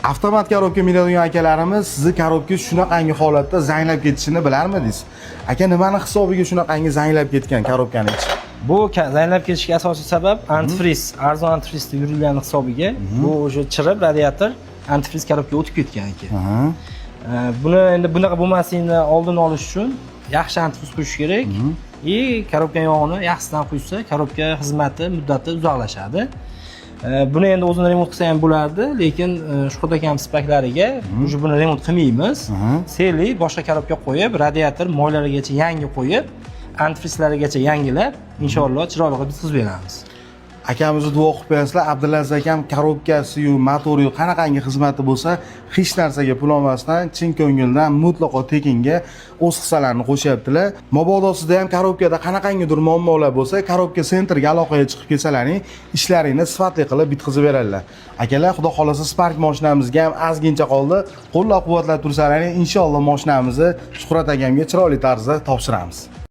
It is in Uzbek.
Avtomat korobka minadigan akalarimiz sizni korobka shunaqangi holatda zanglab ketishini bilarmidingiz? Aka, nimani hisobiga shunaqangi zanglab ketgan korobkani ichi? Bu zanglab ketishiga asosiy sabab antifriz, arzon antifrizda yurilgani hisobiga bu o'sha chirib radiator antifriz korobkaga o'tib ketgan ekan. Buni endi bunaqa bo'lmasligini oldini olish uchun yaxshi antifriz qo'yish kerak. Korobka yog'ini yaxshisidan quysa, korobka xizmati muddati uzoqlashadi. Buni endi o'zini remont qilsa ham bo'lardi, lekin Shuhrat akamiz paklariga buni remont qilmaymiz. Seli boshqa korobka qo'yib, radiator moylarigacha yangi qo'yib, antifrizlarigacha yangilab, inshaalloh chiroyli qilib bitkazib beramiz. Akamizni duo qilib qo'yasizlar. Abdulaziz akam korobkasi-yu, motori qanaqangi xizmati bo'lsa, hech narsaga pul olmasdan, chin ko'ngildan mutlaqo tekinga o'z hissalarini qo'shyaptilar. Mabodo sizda ham korobkada qanaqangidir muammolar bo'lsa, korobka sentrga aloqaga chiqib kelsalaring, ishlaringni sifatli qilib bitkazib beradilar. Akalar, xudo xolasa Spark mashinamizga ham ozgincha qoldi. Qo'llab-quvvatlab tursalaring, inshaalloh mashinamizni Shuhrat akamga chiroyli tarzda topshiramiz.